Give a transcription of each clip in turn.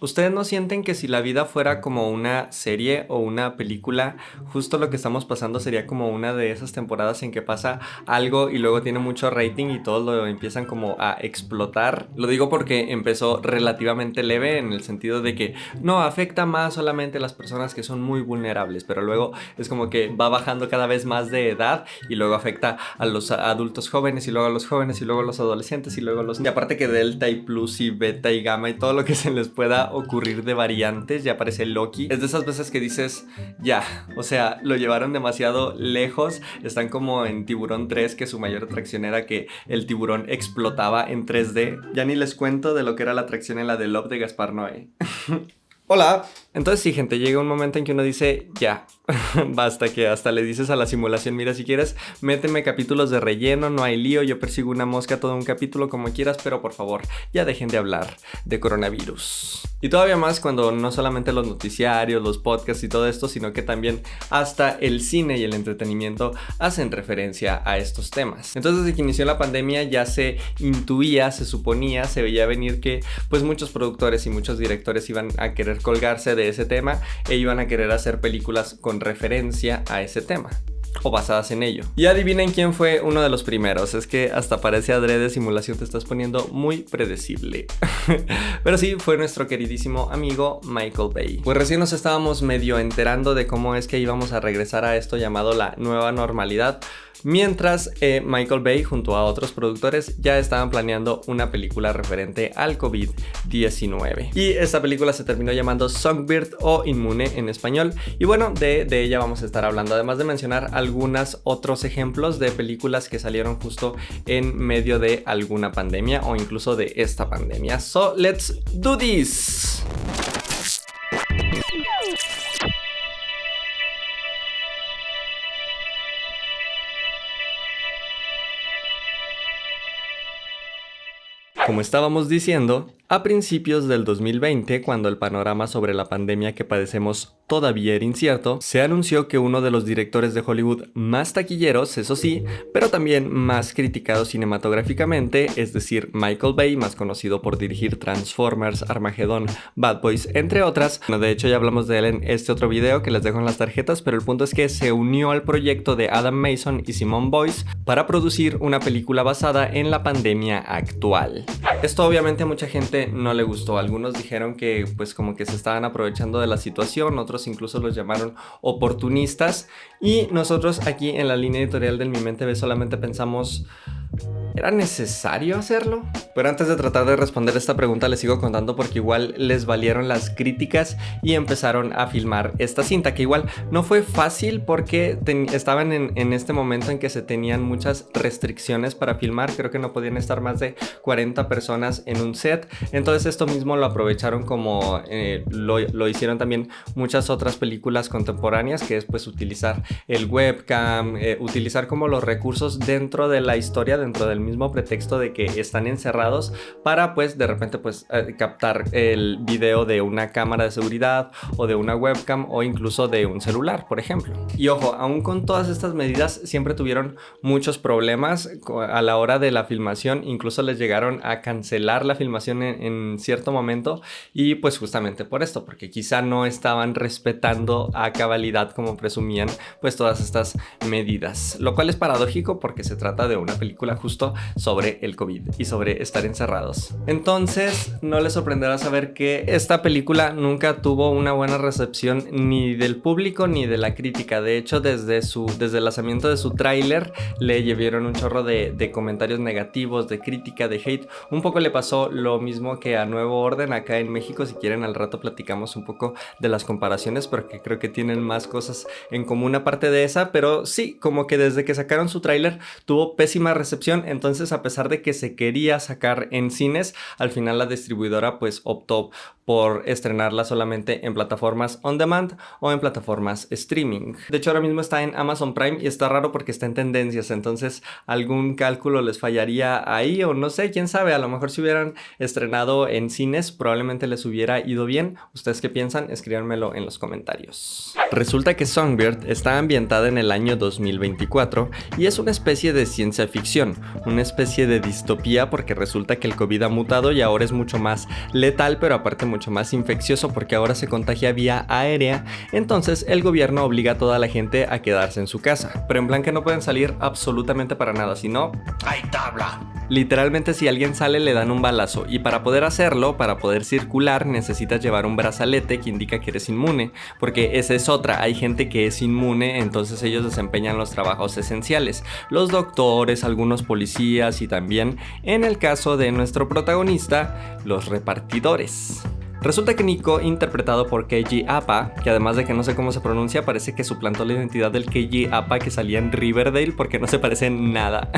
¿Ustedes no sienten que si la vida fuera como una serie o una película, justo lo que estamos pasando sería como una de esas temporadas en que pasa algo y luego tiene mucho rating y todos lo empiezan como a explotar? Lo digo porque empezó relativamente leve en el sentido de que no afecta más solamente a las personas que son muy vulnerables, pero luego es como que va bajando cada vez más de edad y luego afecta a los adultos jóvenes y luego a los jóvenes y luego a los adolescentes y luego a los... Y aparte que Delta y Plus y Beta y Gamma y todo lo que se les pueda ocurrir de variantes, ya aparece Loki. Es de esas veces que dices, ya, o sea, lo llevaron demasiado lejos. Están como en Tiburón 3, que su mayor atracción era que el tiburón explotaba en 3D. Ya ni les cuento de lo que era la atracción en la de Love de Gaspar Noé. Hola. Entonces sí, gente, llega un momento en que uno dice, ya, basta, que hasta le dices a la simulación, mira, si quieres, méteme capítulos de relleno, no hay lío, yo persigo una mosca todo un capítulo como quieras, pero por favor, ya dejen de hablar de coronavirus. Y todavía más cuando no solamente los noticiarios, los podcasts y todo esto, sino que también hasta el cine y el entretenimiento hacen referencia a estos temas. Entonces, desde que inició la pandemia ya se intuía, se suponía, se veía venir que pues muchos productores y muchos directores iban a querer colgarse de ese tema e iban a querer hacer películas con referencia a ese tema o basadas en ello. Y adivinen quién fue uno de los primeros. Es que hasta parece adrede simulación, te estás poniendo muy predecible. Pero sí, fue nuestro queridísimo amigo Michael Bay. Pues recién nos estábamos medio enterando de cómo es que íbamos a regresar a esto llamado la nueva normalidad, mientras Michael Bay junto a otros productores ya estaban planeando una película referente al COVID-19. Y esta película se terminó llamando Songbird o Inmune en español. Y bueno, de ella vamos a estar hablando, además de mencionar algunos otros ejemplos de películas que salieron justo en medio de alguna pandemia o incluso de esta pandemia. So, let's do this! Como estábamos diciendo, a principios del 2020, cuando el panorama sobre la pandemia que padecemos todavía era incierto, se anunció que uno de los directores de Hollywood más taquilleros, eso sí, pero también más criticados cinematográficamente, es decir, Michael Bay, más conocido por dirigir Transformers, Armageddon, Bad Boys, entre otras. Bueno, de hecho ya hablamos de él en este otro video que les dejo en las tarjetas, pero el punto es que se unió al proyecto de Adam Mason y Simone Boyce para producir una película basada en la pandemia actual. Esto obviamente a mucha gente no le gustó. Algunos dijeron que pues como que se estaban aprovechando de la situación, otros incluso los llamaron oportunistas, y nosotros aquí en la línea editorial del Mi Mente Ve solamente pensamos, ¿era necesario hacerlo? Pero antes de tratar de responder esta pregunta les sigo contando porque igual les valieron las críticas y empezaron a filmar esta cinta, que igual no fue fácil porque estaban en este momento en que se tenían muchas restricciones para filmar. Creo que no podían estar más de 40 personas en un set, entonces esto mismo lo aprovecharon como lo hicieron también muchas otras películas contemporáneas, que es pues utilizar el webcam, utilizar como los recursos dentro de la historia, dentro del mismo pretexto de que están encerrados, para pues de repente pues captar el video de una cámara de seguridad o de una webcam o incluso de un celular, por ejemplo. Y ojo, aún con todas estas medidas siempre tuvieron muchos problemas a la hora de la filmación, incluso les llegaron a cancelar la filmación en cierto momento, y pues justamente por esto, porque quizá no estaban respetando a cabalidad como presumían pues todas estas medidas, lo cual es paradójico porque se trata de una película justo sobre el COVID y sobre estar encerrados. Entonces no les sorprenderá saber que esta película nunca tuvo una buena recepción ni del público ni de la crítica. De hecho, desde el lanzamiento de su tráiler le llevaron un chorro de comentarios negativos, de crítica, de hate. Un poco le pasó lo mismo que a Nuevo Orden acá en México. Si quieren al rato platicamos un poco de las comparaciones, porque creo que tienen más cosas en común aparte de esa, pero sí, como que desde que sacaron su tráiler tuvo pésima recepción. Entonces, a pesar de que se quería sacar en cines, al final la distribuidora pues optó por estrenarla solamente en plataformas on demand o en plataformas streaming. De hecho, ahora mismo está en Amazon Prime y está raro porque está en tendencias, entonces algún cálculo les fallaría ahí, o no sé, quién sabe, a lo mejor si hubieran estrenado en cines probablemente les hubiera ido bien. ¿Ustedes qué piensan? Escríbanmelo en los comentarios. Resulta que Songbird está ambientada en el año 2024 y es una especie de ciencia ficción, una especie de distopía porque resulta que el COVID ha mutado y ahora es mucho más letal, pero aparte mucho más infeccioso porque ahora se contagia vía aérea, entonces el gobierno obliga a toda la gente a quedarse en su casa, pero en plan que no pueden salir absolutamente para nada, si no, ¡hay tabla! Literalmente si alguien sale le dan un balazo y para poder hacerlo, para poder circular, necesitas llevar un brazalete que indica que eres inmune, porque esa es otra, hay gente que es inmune, entonces ellos desempeñan los trabajos esenciales, los doctores, algunos policías y también, en el caso de nuestro protagonista, los repartidores. Resulta que Nico, interpretado por Keiji Apa, que además de que no sé cómo se pronuncia, parece que suplantó la identidad del Keiji Apa que salía en Riverdale porque no se parece en nada.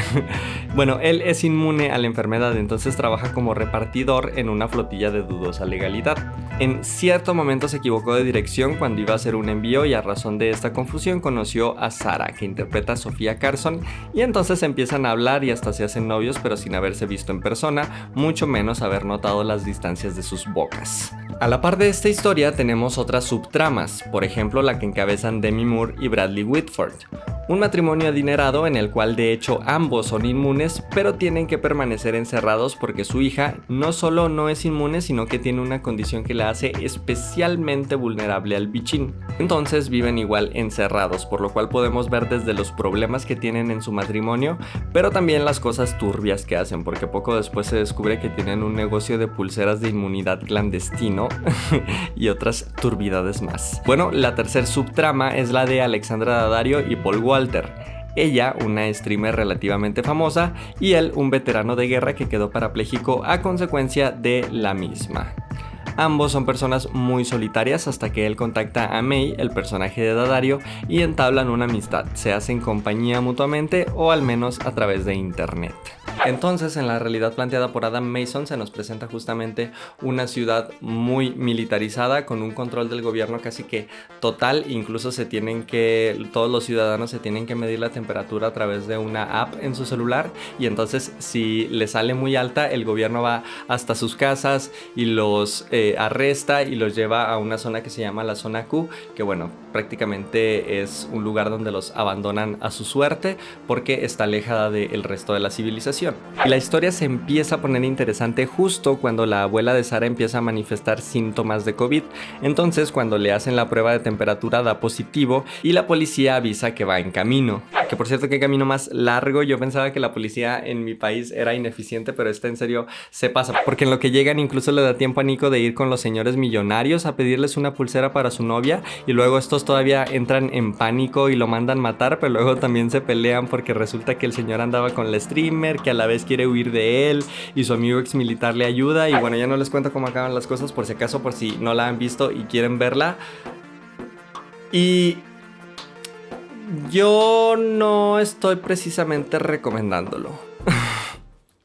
Bueno, él es inmune a la enfermedad, entonces trabaja como repartidor en una flotilla de dudosa legalidad. En cierto momento se equivocó de dirección cuando iba a hacer un envío y a razón de esta confusión conoció a Sara, que interpreta a Sofía Carson, y entonces empiezan a hablar y hasta se hacen novios, pero sin haberse visto en persona, mucho menos haber notado las distancias de sus bocas. A la par de esta historia tenemos otras subtramas, por ejemplo la que encabezan Demi Moore y Bradley Whitford. Un matrimonio adinerado en el cual de hecho ambos son inmunes, pero tienen que permanecer encerrados porque su hija no solo no es inmune, sino que tiene una condición que la hace especialmente vulnerable al bichín. Entonces viven igual encerrados, por lo cual podemos ver desde los problemas que tienen en su matrimonio, pero también las cosas turbias que hacen, porque poco después se descubre que tienen un negocio de pulseras de inmunidad clandestino y otras turbidades más. Bueno, la tercer subtrama es la de Alexandra Daddario y Paul Walter. Ella, una streamer relativamente famosa, y él, un veterano de guerra que quedó parapléjico a consecuencia de la misma. Ambos son personas muy solitarias hasta que él contacta a May, el personaje de Daddario, y entablan una amistad, se hacen compañía mutuamente o al menos a través de internet. Entonces, en la realidad planteada por Adam Mason se nos presenta justamente una ciudad muy militarizada con un control del gobierno casi que total, incluso todos los ciudadanos se tienen que medir la temperatura a través de una app en su celular y entonces si les sale muy alta el gobierno va hasta sus casas y los arresta y los lleva a una zona que se llama la zona Q, que bueno, prácticamente es un lugar donde los abandonan a su suerte porque está alejada del resto de la civilización. Y la historia se empieza a poner interesante justo cuando la abuela de Sara empieza a manifestar síntomas de COVID. Entonces, cuando le hacen la prueba de temperatura da positivo y la policía avisa que va en camino. Que por cierto, qué camino más largo. Yo pensaba que la policía en mi país era ineficiente, pero esta en serio se pasa. Porque en lo que llegan incluso le da tiempo a Nico de ir con los señores millonarios a pedirles una pulsera para su novia y luego estos todavía entran en pánico y lo mandan matar, pero luego también se pelean porque resulta que el señor andaba con la streamer, que a la vez quiere huir de él y su amigo ex militar le ayuda. Y bueno, ya no les cuento cómo acaban las cosas por si acaso, por si no la han visto y quieren verla. Y yo no estoy precisamente recomendándolo.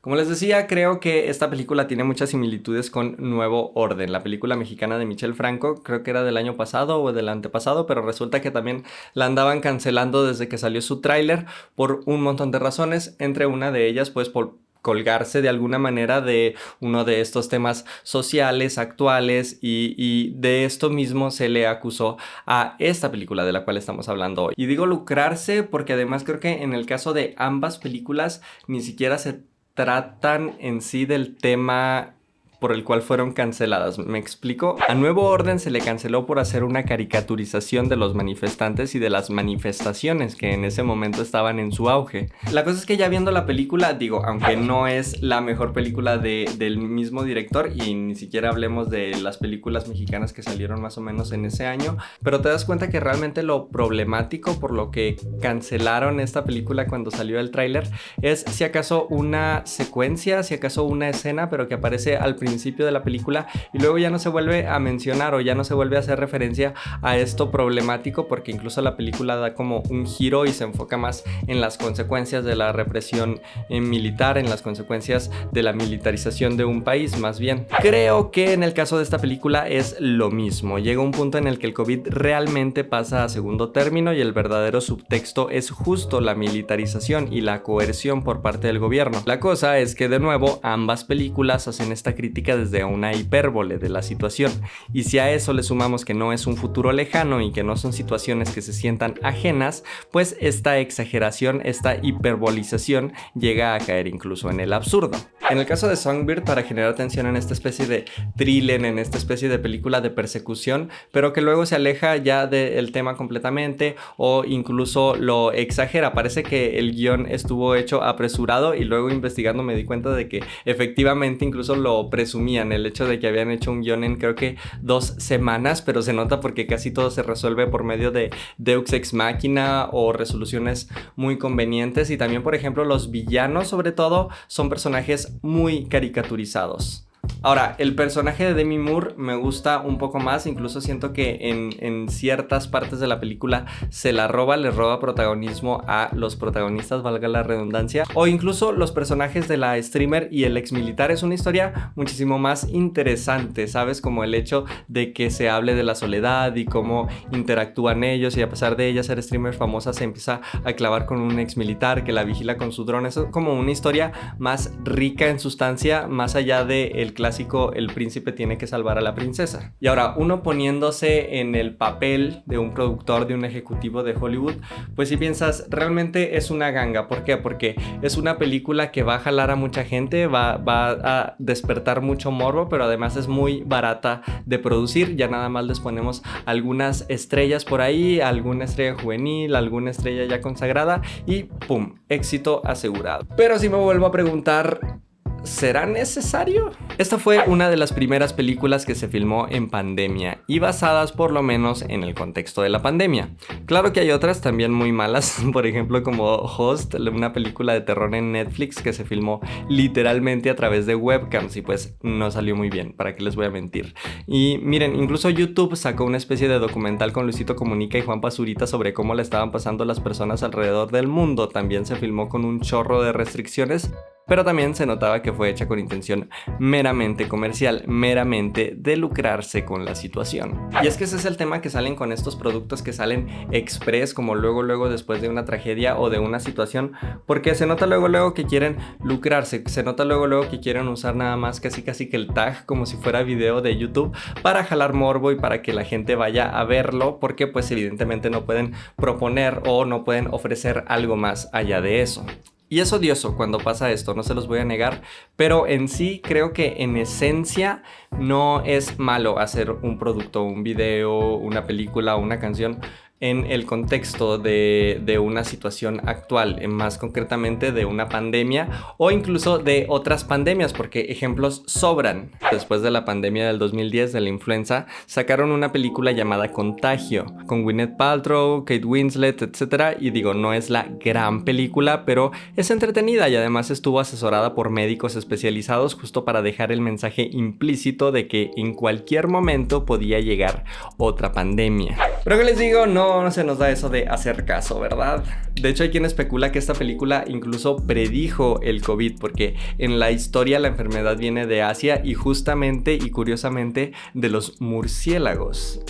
Como les decía, creo que esta película tiene muchas similitudes con Nuevo Orden, la película mexicana de Michel Franco, creo que era del año pasado o del antepasado, pero resulta que también la andaban cancelando desde que salió su tráiler por un montón de razones, entre una de ellas pues por colgarse de alguna manera de uno de estos temas sociales actuales y de esto mismo se le acusó a esta película de la cual estamos hablando hoy. Y digo lucrarse porque además creo que en el caso de ambas películas ni siquiera se tratan en sí del tema por el cual fueron canceladas. ¿Me explico? A Nuevo Orden se le canceló por hacer una caricaturización de los manifestantes y de las manifestaciones que en ese momento estaban en su auge. La cosa es que ya viendo la película, digo, aunque no es la mejor película del mismo director y ni siquiera hablemos de las películas mexicanas que salieron más o menos en ese año, pero te das cuenta que realmente lo problemático por lo que cancelaron esta película cuando salió el tráiler es si acaso una secuencia, si acaso una escena, pero que aparece al principio de la película y luego ya no se vuelve a mencionar o ya no se vuelve a hacer referencia a esto problemático porque incluso la película da como un giro y se enfoca más en las consecuencias de la represión militar, en las consecuencias de la militarización de un país más bien. Creo que en el caso de esta película es lo mismo, llega un punto en el que el COVID realmente pasa a segundo término y el verdadero subtexto es justo la militarización y la coerción por parte del gobierno. La cosa es que de nuevo ambas películas hacen esta crítica crítica desde una hipérbole de la situación. Y si a eso le sumamos que no es un futuro lejano y que no son situaciones que se sientan ajenas, pues esta exageración, esta hiperbolización llega a caer incluso en el absurdo. En el caso de Songbird, para generar tensión en esta especie de thriller, en esta especie de película de persecución, pero que luego se aleja ya del tema completamente o incluso lo exagera. Parece que el guión estuvo hecho apresurado y luego investigando me di cuenta de que efectivamente incluso lo presumían, el hecho de que habían hecho un guión en creo que 2 semanas, pero se nota porque casi todo se resuelve por medio de Deus Ex Machina o resoluciones muy convenientes. Y también, por ejemplo, los villanos sobre todo son personajes muy caricaturizados. Ahora, el personaje de Demi Moore me gusta un poco más, incluso siento que en ciertas partes de la película se la roba, le roba protagonismo a los protagonistas, valga la redundancia, o incluso los personajes de la streamer y el ex militar. Es una historia muchísimo más interesante, ¿sabes? Como el hecho de que se hable de la soledad y cómo interactúan ellos, y a pesar de ella ser streamer famosa se empieza a clavar con un ex militar que la vigila con su dron. Es como una historia más rica en sustancia, más allá del clásico el príncipe tiene que salvar a la princesa. Y ahora, uno poniéndose en el papel de un productor, de un ejecutivo de Hollywood, pues si piensas, realmente es una ganga. ¿Por qué? Porque es una película que va a jalar a mucha gente, va a despertar mucho morbo, pero además es muy barata de producir. Ya nada más les ponemos algunas estrellas por ahí, alguna estrella juvenil, alguna estrella ya consagrada y ¡pum! Éxito asegurado. Pero si me vuelvo a preguntar, ¿será necesario? Esta fue una de las primeras películas que se filmó en pandemia y basadas por lo menos en el contexto de la pandemia. Claro que hay otras también muy malas, por ejemplo como Host, una película de terror en Netflix que se filmó literalmente a través de webcams y pues no salió muy bien, ¿para qué les voy a mentir? Y miren, incluso YouTube sacó una especie de documental con Luisito Comunica y Juan Pazurita sobre cómo le estaban pasando las personas alrededor del mundo. También se filmó con un chorro de restricciones, pero también se notaba que fue hecha con intención meramente comercial, meramente de lucrarse con la situación. Y es que ese es el tema que salen con estos productos que salen express, como luego después de una tragedia o de una situación, porque se nota luego que quieren lucrarse, se nota luego que quieren usar nada más casi que el tag como si fuera video de YouTube para jalar morbo y para que la gente vaya a verlo, porque pues evidentemente no pueden proponer o no pueden ofrecer algo más allá de eso. Y es odioso cuando pasa esto, no se los voy a negar, pero en sí creo que en esencia no es malo hacer un producto, un video, una película o una canción en el contexto de una situación actual, más concretamente de una pandemia o incluso de otras pandemias, porque ejemplos sobran. Después de la pandemia del 2010 de la influenza, sacaron una película llamada Contagio, con Gwyneth Paltrow, Kate Winslet, etc. Y digo, no es la gran película, pero es entretenida y además estuvo asesorada por médicos especializados justo para dejar el mensaje implícito de que en cualquier momento podía llegar otra pandemia. Pero que les digo, no se nos da eso de hacer caso, ¿verdad? De hecho, hay quien especula que esta película incluso predijo el COVID, porque en la historia la enfermedad viene de Asia y justamente y curiosamente de los murciélagos.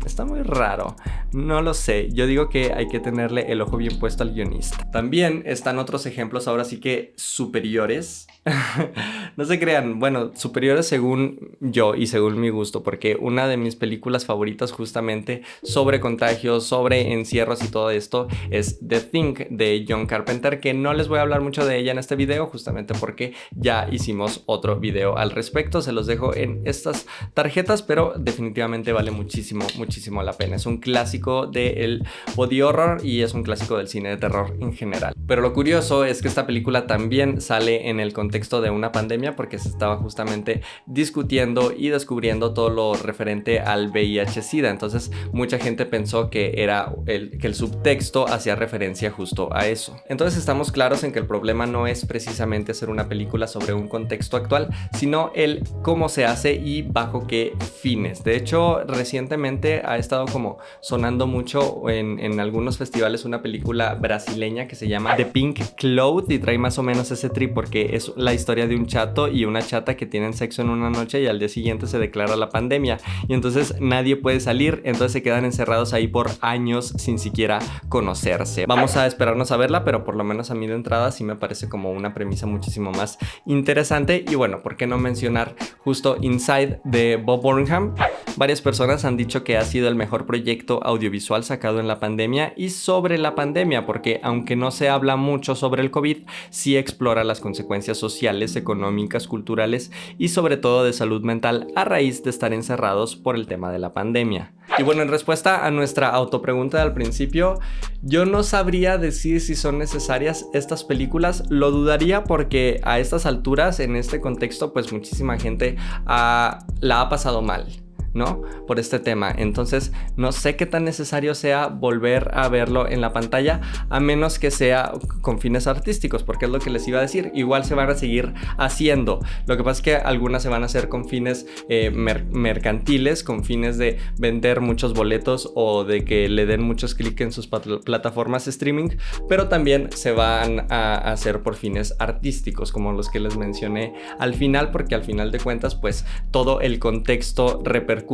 Está muy raro, no lo sé, yo digo que hay que tenerle el ojo bien puesto al guionista. También están otros ejemplos ahora sí que superiores. No se crean, bueno, superiores según yo y según mi gusto, porque una de mis películas favoritas justamente sobre contagios, sobre encierros y todo esto es The Thing de John Carpenter, que no les voy a hablar mucho de ella en este video justamente porque ya hicimos otro video al respecto. Se los dejo en estas tarjetas, pero definitivamente vale muchísimo la pena. Es un clásico del body horror y es un clásico del cine de terror en general. Pero lo curioso es que esta película también sale en el contexto de una pandemia, porque se estaba justamente discutiendo y descubriendo todo lo referente al VIH-Sida. Entonces mucha gente pensó que era que el subtexto hacía referencia justo a eso. Entonces estamos claros en que el problema no es precisamente hacer una película sobre un contexto actual, sino el cómo se hace y bajo qué fines. De hecho, recientemente ha estado como sonando mucho en algunos festivales una película brasileña que se llama The Pink Cloud y trae más o menos ese trip porque es la historia de un chato y una chata que tienen sexo en una noche y al día siguiente se declara la pandemia y entonces nadie puede salir, entonces se quedan encerrados ahí por años sin siquiera conocerse. Vamos a esperarnos a verla, pero por lo menos a mí de entrada sí me parece como una premisa muchísimo más interesante. Y bueno, ¿por qué no mencionar justo Inside de Bob Burnham? Varias personas han dicho que ha sido el mejor proyecto audiovisual sacado en la pandemia y sobre la pandemia, porque aunque no se habla mucho sobre el COVID, sí explora las consecuencias sociales, económicas, culturales y sobre todo de salud mental a raíz de estar encerrados por el tema de la pandemia. Y bueno, en respuesta a nuestra autopregunta del principio, yo no sabría decir si son necesarias estas películas, lo dudaría porque a estas alturas, en este contexto, pues muchísima gente la ha pasado mal, ¿no? Por este tema. Entonces no sé qué tan necesario sea volver a verlo en la pantalla, a menos que sea con fines artísticos, porque es lo que les iba a decir. Igual se van a seguir haciendo. Lo que pasa es que algunas se van a hacer con fines mercantiles, con fines de vender muchos boletos o de que le den muchos clics en sus plataformas streaming, pero también se van a hacer por fines artísticos, como los que les mencioné al final, porque al final de cuentas, pues todo el contexto repercute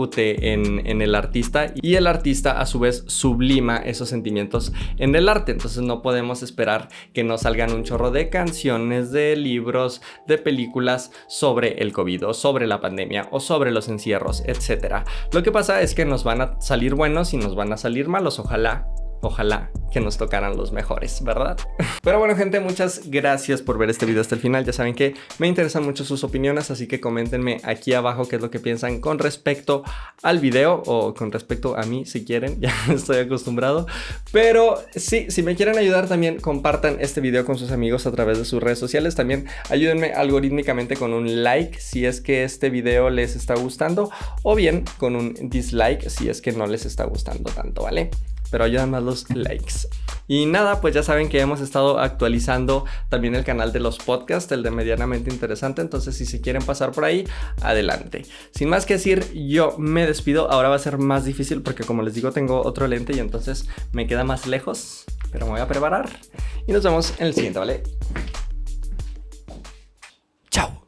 en el artista y el artista a su vez sublima esos sentimientos en el arte. Entonces no podemos esperar que nos salgan un chorro de canciones, de libros, de películas sobre el COVID o sobre la pandemia o sobre los encierros, etc. Lo que pasa es que nos van a salir buenos y nos van a salir malos. Ojalá que nos tocaran los mejores, ¿verdad? Pero bueno, gente, muchas gracias por ver este video hasta el final. Ya saben que me interesan mucho sus opiniones, así que coméntenme aquí abajo qué es lo que piensan con respecto al video o con respecto a mí, si quieren. Ya estoy acostumbrado. Pero sí, si me quieren ayudar, también compartan este video con sus amigos a través de sus redes sociales. También ayúdenme algorítmicamente con un like si es que este video les está gustando, o bien con un dislike si es que no les está gustando tanto, ¿vale? Pero ayudan más los likes. Y nada, pues ya saben que hemos estado actualizando también el canal de los podcasts, el de Medianamente Interesante, entonces si se quieren pasar por ahí, adelante. Sin más que decir, yo me despido. Ahora va a ser más difícil porque, como les digo, tengo otro lente y entonces me queda más lejos, pero me voy a preparar y nos vemos en el siguiente, ¿vale? Chao.